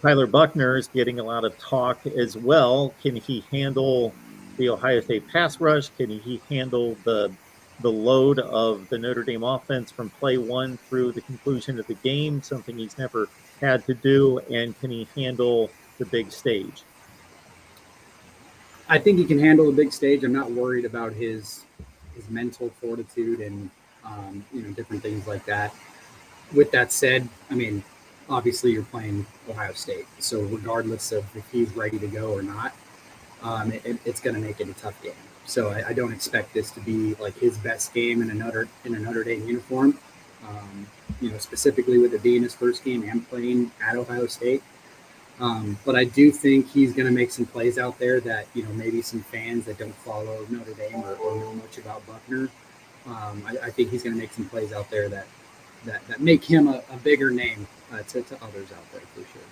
Tyler Buckner is getting a lot of talk as well. Can he handle the Ohio State pass rush? Can he handle the load of the Notre Dame offense from play one through the conclusion of the game, something he's never had to do? And can he handle the big stage? I think he can handle the big stage. I'm not worried about his mental fortitude and different things like that. With that said, I mean, obviously you're playing Ohio State, so regardless of if he's ready to go or not, it's going to make it a tough game. So I don't expect this to be like his best game in a Notre Dame uniform. Specifically with it being his first game and playing at Ohio State. But I do think he's going to make some plays out there that maybe some fans that don't follow Notre Dame or know much about Buckner. I think he's going to make some plays out there that make him a bigger name to others out there for sure.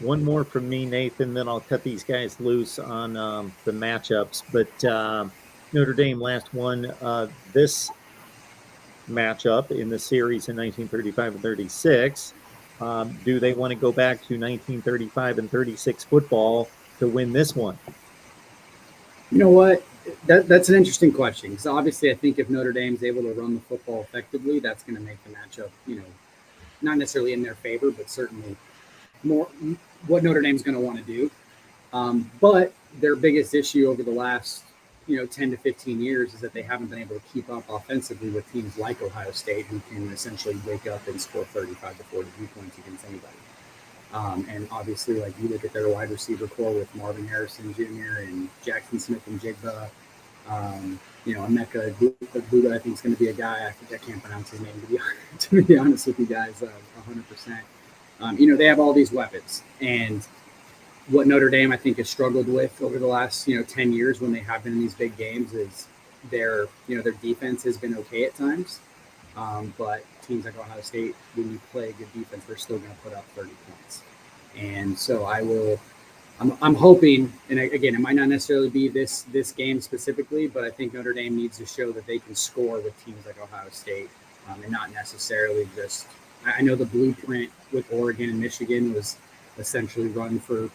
One more from me, Nathan, then I'll cut these guys loose on the matchups. But Notre Dame last won this matchup in the series in 1935 and 36. Do they want to go back to 1935 and 36 football to win this one? You know what? That's an interesting question, because obviously I think if Notre Dame's able to run the football effectively, that's going to make the matchup, not necessarily in their favor, but certainly more what Notre Dame's going to want to do. But their biggest issue over the last 10 to 15 years is that they haven't been able to keep up offensively with teams like Ohio State, who can essentially wake up and score 35 to 42 points against anybody. And obviously, like, you look at their wide receiver core with Marvin Harrison Jr. and Jackson Smith and Jigba. Emeka Buda, I think, is going to be a guy. I can't pronounce his name, to be honest with you guys, 100%. They have all these weapons. And what Notre Dame, I think, has struggled with over the last 10 years when they have been in these big games is their defense has been okay at times, but teams like Ohio State, when you play a good defense, they're still going to put up 30 points. And so I'm hoping, and again, it might not necessarily be this game specifically, but I think Notre Dame needs to show that they can score with teams like Ohio State, and not necessarily just. I know the blueprint with Oregon and Michigan was essentially run for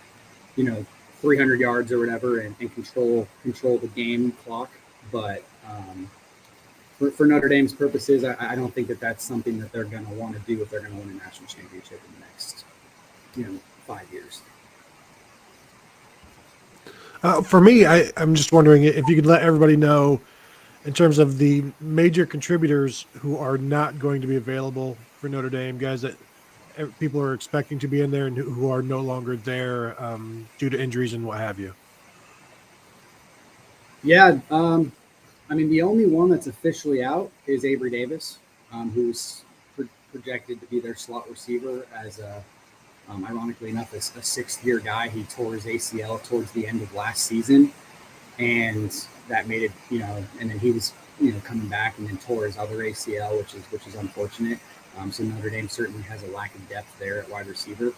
300 yards or whatever and control the game clock. But for Notre Dame's purposes, I don't think that that's something that they're going to want to do if they're going to win a national championship in the next 5 years. For me, I'm just wondering if you could let everybody know in terms of the major contributors who are not going to be available for Notre Dame, guys that people are expecting to be in there and who are no longer there due to injuries and what have you. Yeah. The only one that's officially out is Avery Davis, who's projected to be their slot receiver as ironically enough, a sixth-year guy. He tore his ACL towards the end of last season, and that made it, and then he was, coming back and then tore his other ACL, which is unfortunate. So Notre Dame certainly has a lack of depth there at wide receiver.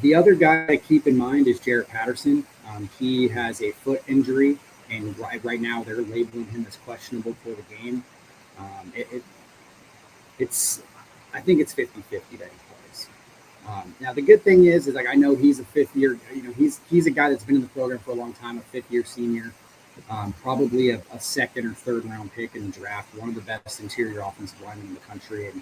The other guy to keep in mind is Jarrett Patterson. He has a foot injury, and right now they're labeling him as questionable for the game. I think it's 50-50 that he plays. Now the good thing is like I know he's a fifth year. He's a guy that's been in the program for a long time, a fifth-year senior, probably a second or third round pick in the draft, one of the best interior offensive linemen in the country. And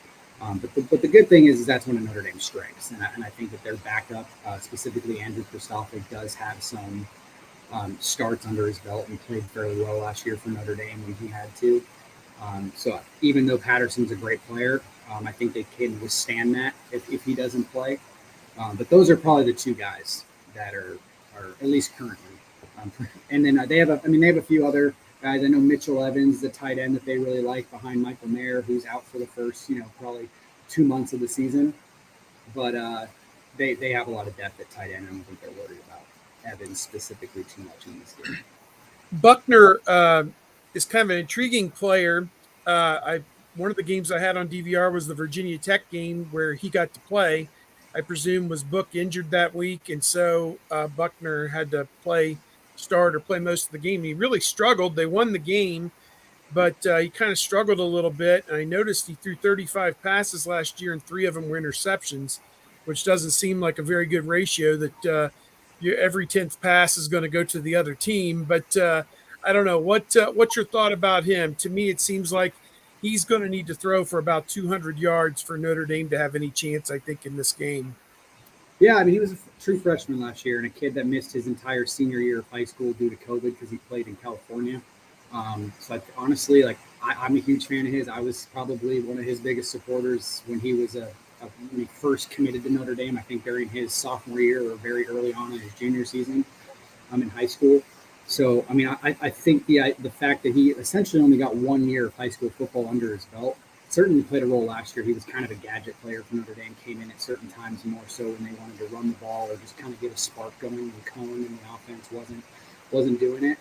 but the good thing is that's one of Notre Dame's strengths, and I think that their backup, specifically Andrew Kristofic, does have some starts under his belt and played fairly well last year for Notre Dame when he had to. So even though Patterson's a great player, I think they can withstand that if he doesn't play. But those are probably the two guys that are at least currently. And then they have a few other guys. I know Mitchell Evans, the tight end that they really like behind Michael Mayer, who's out for the first, probably 2 months of the season. But they have a lot of depth at tight end. I don't think they're worried about Evans specifically too much in this game. Buckner is kind of an intriguing player. One of the games I had on DVR was the Virginia Tech game where he got to play. I presume was Book injured that week, and so Buckner had to play most of the game. He really struggled. They won the game, but he kind of struggled a little bit. And I noticed he threw 35 passes last year, and 3 of them were interceptions, which doesn't seem like a very good ratio that every 10th pass is going to go to the other team. But I don't know. What's your thought about him? To me, it seems like he's going to need to throw for about 200 yards for Notre Dame to have any chance, I think, in this game. Yeah, I mean, he was a true freshman last year and a kid that missed his entire senior year of high school due to COVID because he played in California. Honestly, I'm a huge fan of his. I was probably one of his biggest supporters when he was when he first committed to Notre Dame. I think during his sophomore year or very early on in his junior season, in high school. So, I mean, I think the fact that he essentially only got 1 year of high school football under his belt certainly played a role last year. He was kind of a gadget player for Notre Dame, came in at certain times more so when they wanted to run the ball or just kind of get a spark going, and Cohen and the offense wasn't doing it.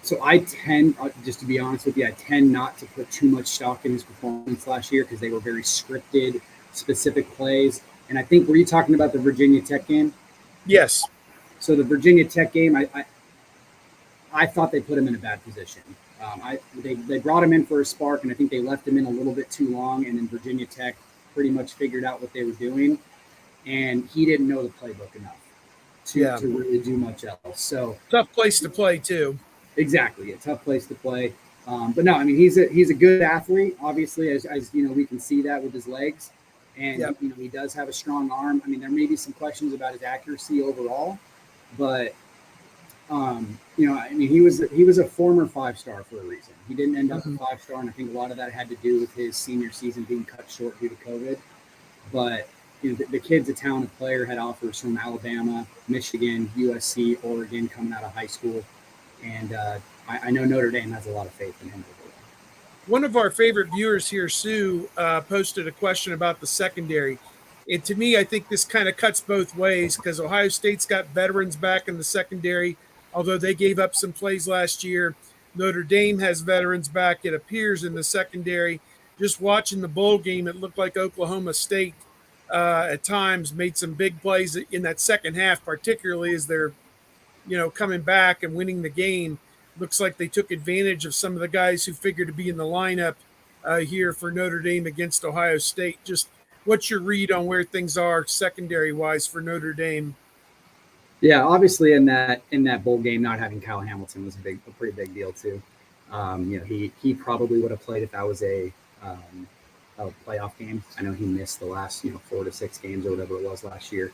So I tend, just to be honest with you, I tend not to put too much stock in his performance last year because they were very scripted, specific plays. And I think, were you talking about the Virginia Tech game? Yes. So the Virginia Tech game, I thought they put him in a bad position. They brought him in for a spark, and I think they left him in a little bit too long, and then Virginia Tech pretty much figured out what they were doing, and he didn't know the playbook enough to really do much else. So tough place to play too. Exactly, a tough place to play. But no, I mean, he's a good athlete. Obviously, as you know, we can see that with his legs, and he does have a strong arm. I mean, there may be some questions about his accuracy overall, but I mean, he was a former 5-star for a reason. He didn't end up a 5-star, and I think a lot of that had to do with his senior season being cut short due to COVID. But the kid's a talented player. Had offers from Alabama, Michigan, USC, Oregon coming out of high school, and I know Notre Dame has a lot of faith in him. One of our favorite viewers here, Sue, posted a question about the secondary. And to me, I think this kind of cuts both ways because Ohio State's got veterans back in the secondary, although they gave up some plays last year. Notre Dame has veterans back, it appears, in the secondary. Just watching the bowl game, it looked like Oklahoma State at times made some big plays in that second half, particularly as they're, coming back and winning the game. Looks like they took advantage of some of the guys who figured to be in the lineup here for Notre Dame against Ohio State. Just what's your read on where things are secondary-wise for Notre Dame? Yeah, obviously in that bowl game, not having Kyle Hamilton was a pretty big deal too. He probably would have played if that was a playoff game. I know he missed the last 4 to 6 games or whatever it was last year.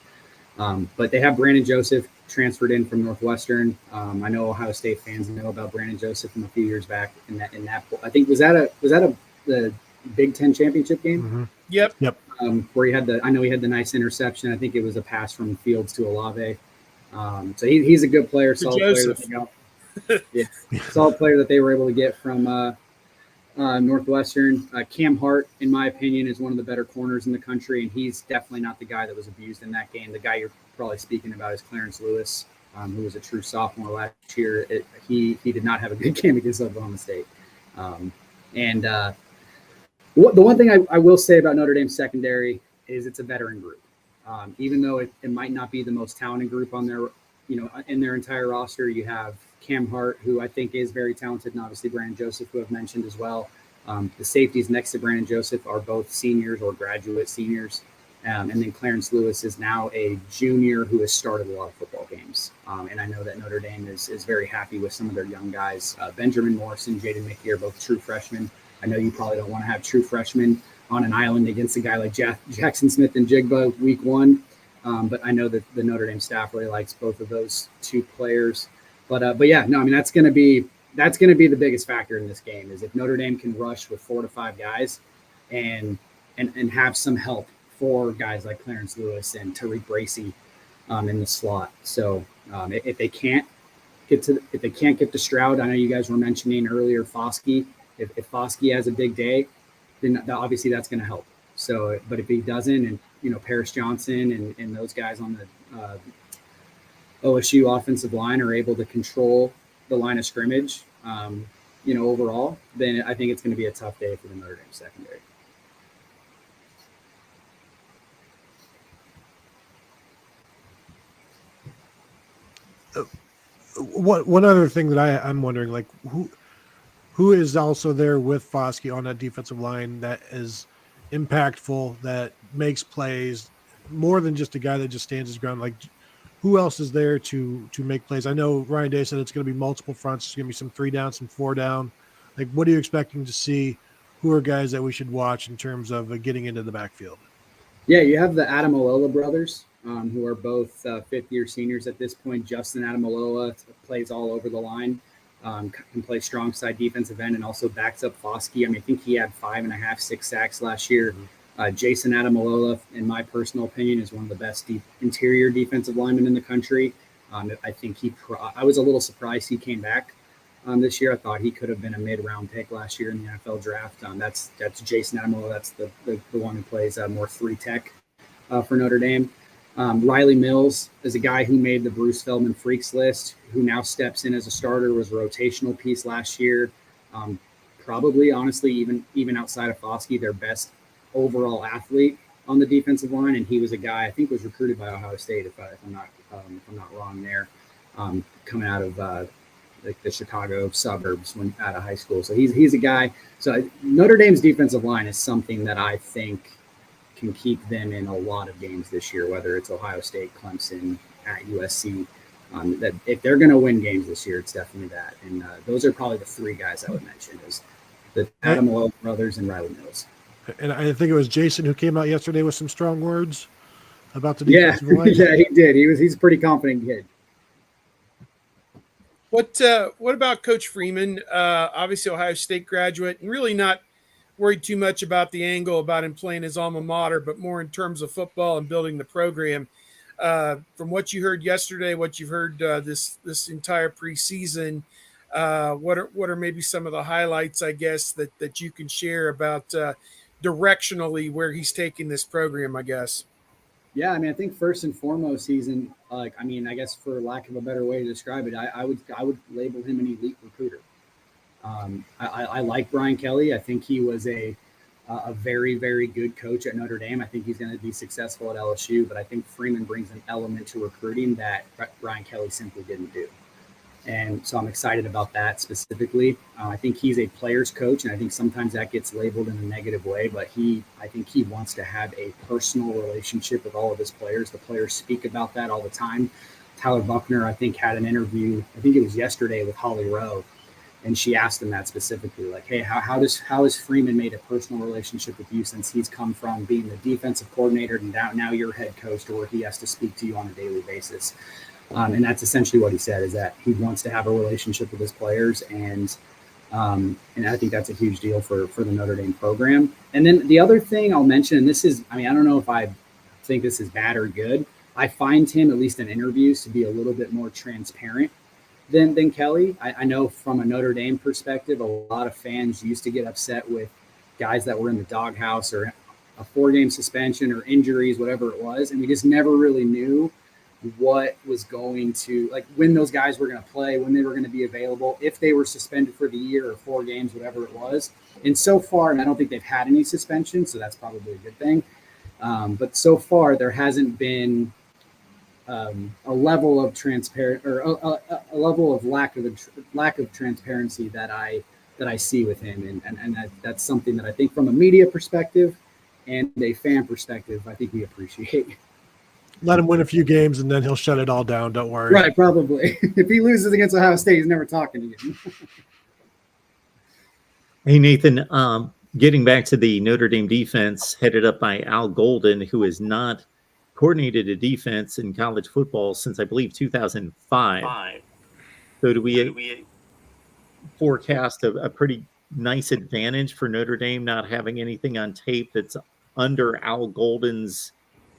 But they have Brandon Joseph transferred in from Northwestern. I know Ohio State fans know about Brandon Joseph from a few years back in that. I think was that the Big Ten championship game? Mm-hmm. Yep. Where he had the nice interception. I think it was a pass from Fields to Olave. So he's a good player, solid player that they were able to get from Northwestern. Cam Hart, in my opinion, is one of the better corners in the country, and he's definitely not the guy that was abused in that game. The guy you're probably speaking about is Clarence Lewis, who was a true sophomore last year. He did not have a good game against Oklahoma State. The one thing I will say about Notre Dame's secondary is it's a veteran group. Even though it might not be the most talented group on their, in their entire roster, you have Cam Hart, who I think is very talented, and obviously Brandon Joseph, who I've mentioned as well. The safeties next to Brandon Joseph are both seniors or graduate seniors. And then Clarence Lewis is now a junior who has started a lot of football games. And I know that Notre Dame is very happy with some of their young guys. Benjamin Morrison, Jaden Mickey are both true freshmen. I know you probably don't want to have true freshmen on an island against a guy like Jackson Smith and Jigba week 1. But I know that the Notre Dame staff really likes both of those two players. But yeah, no, I mean, that's going to be the biggest factor in this game is if Notre Dame can rush with 4 to 5 guys and have some help for guys like Clarence Lewis and Tariq Bracy in the slot. So if they can't get to Stroud, I know you guys were mentioning earlier Foskey. If Foskey has a big day, then obviously that's going to help. So, but if he doesn't, and Paris Johnson and those guys on the OSU offensive line are able to control the line of scrimmage, overall, then I think it's going to be a tough day for the Notre Dame secondary. One other thing that I'm wondering, like who is also there with Foskey on that defensive line that is impactful, that makes plays, more than just a guy that just stands his ground. Like, who else is there to make plays? I know Ryan Day said it's going to be multiple fronts. It's going to be some 3 down, some 4 down. Like, what are you expecting to see? Who are guys that we should watch in terms of getting into the backfield? Yeah, you have the Adamolola brothers, who are both fifth-year seniors at this point. Justin Adamolola plays all over the line, can play strong side defensive end, and also backs up Foskey. I mean, I think he had 5.5, 6 sacks last year. Jason Adamolola, in my personal opinion, is one of the best interior defensive linemen in the country. I think I was a little surprised he came back this year. I thought he could have been a mid-round pick last year in the NFL draft. That's Jason Adamolola. That's the one who plays more 3 tech for Notre Dame. Riley Mills is a guy who made the Bruce Feldman Freaks list, who now steps in as a starter, was a rotational piece last year. Probably, honestly, even outside of Foskey, their best overall athlete on the defensive line, and he was a guy I think was recruited by Ohio State, if I'm not wrong there, coming out of the Chicago suburbs when out of high school. So he's a guy. So Notre Dame's defensive line is something that I think can keep them in a lot of games this year, whether it's Ohio State, Clemson, at USC. That if they're going to win games this year, it's definitely that. And those are probably the 3 guys I would mention: is the Adamolola brothers and Riley Mills. And I think it was Jason who came out yesterday with some strong words about the defensive line. Yeah, he did. He's a pretty confident kid. What about Coach Freeman? Obviously, Ohio State graduate, and really not worried too much about the angle about him playing his alma mater, but more in terms of football and building the program. From what you heard yesterday, what you've heard this entire preseason, what are maybe some of the highlights, I guess, that you can share about directionally where he's taking this program, I guess? Yeah, I mean, I think first and foremost, he's in, I guess for lack of a better way to describe it, I would label him an elite recruiter. I like Brian Kelly. I think he was a very, very good coach at Notre Dame. I think he's going to be successful at LSU, but I think Freeman brings an element to recruiting that Brian Kelly simply didn't do. And so I'm excited about that specifically. I think he's a player's coach, and I think sometimes that gets labeled in a negative way, but I think he wants to have a personal relationship with all of his players. The players speak about that all the time. Tyler Buckner, I think, had an interview, I think it was yesterday, with Holly Rowe, and she asked him that specifically, like, hey, how has Freeman made a personal relationship with you since he's come from being the defensive coordinator and now you're head coach, to where he has to speak to you on a daily basis. And that's essentially what he said, is that he wants to have a relationship with his players. And I think that's a huge deal for the Notre Dame program. And then the other thing I'll mention, and this is, I don't know if I think this is bad or good. I find him, at least in interviews, to be a little bit more transparent than Kelly. I know from a Notre Dame perspective, a lot of fans used to get upset with guys that were in the doghouse or a 4-game suspension or injuries, whatever it was. And we just never really knew what was going to, like, when those guys were going to play, when they were going to be available, if they were suspended for the year or 4 games, whatever it was. And so far, and I don't think they've had any suspension, so that's probably a good thing. But so far, there hasn't been a level of transparent, or a level of lack of transparency that I see with him, and that's something that I think from a media perspective and a fan perspective, I think we appreciate. Let him win a few games, and then he'll shut it all down. Don't worry. Right, probably. If he loses against Ohio State, he's never talking again. Hey, Nathan, getting back to the Notre Dame defense headed up by Al Golden, who has not coordinated a defense in college football since, I believe, 2005. So do we forecast a pretty nice advantage for Notre Dame not having anything on tape that's under Al Golden's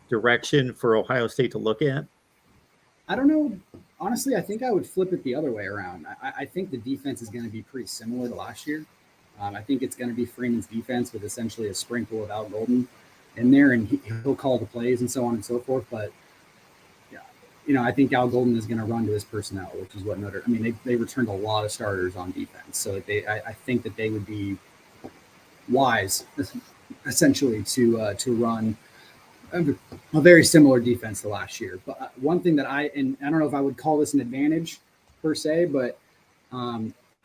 direction for Ohio State to look at? I don't know. Honestly, I think I would flip it the other way around. I think the defense is going to be pretty similar to last year. I think it's going to be Freeman's defense with essentially a sprinkle of Al Golden in there, and he'll call the plays and so on and so forth. But yeah, I think Al Golden is going to run to his personnel, which is what they returned a lot of starters on defense. So I think that they would be wise, essentially, to run a very similar defense to last year. But one thing that I don't know if I would call this an advantage per se, but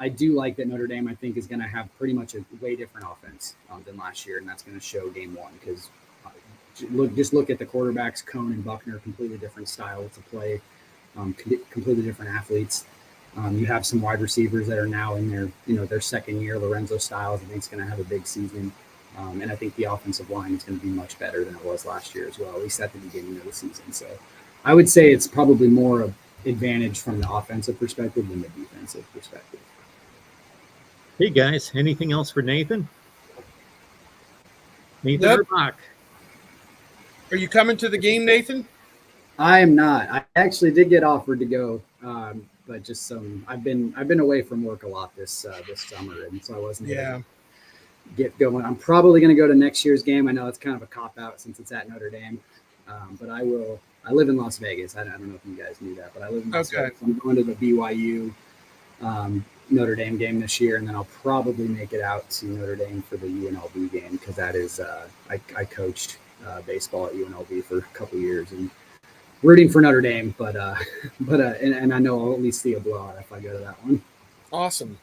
I do like that Notre Dame, I think, is going to have pretty much a way different offense than last year, and that's going to show game one, because look at the quarterbacks, Cone and Buckner, completely different style to play, completely different athletes. You have some wide receivers that are now in their second year. Lorenzo Styles, I think, is going to have a big season. And I think the offensive line is going to be much better than it was last year as well, at least at the beginning of the season. So I would say it's probably more of advantage from the offensive perspective than the defensive perspective. Hey, guys, anything else for Nathan? Nathan Nope. Urbach. Are you coming to the game, Nathan? I am not. I actually did get offered to go, but just I've been away from work a lot this summer, and so I wasn't able to get going. I'm probably going to go to next year's game. I know it's kind of a cop out since it's at Notre Dame, but I will. I live in Las Vegas. I don't know if you guys knew that, but I live in Las Vegas. I'm going to the BYU Notre Dame game this year, and then I'll probably make it out to Notre Dame for the UNLV game because that is I coached baseball at UNLV for a couple years and rooting for Notre Dame, but I know I'll at least see a blowout if I go to that one. Awesome.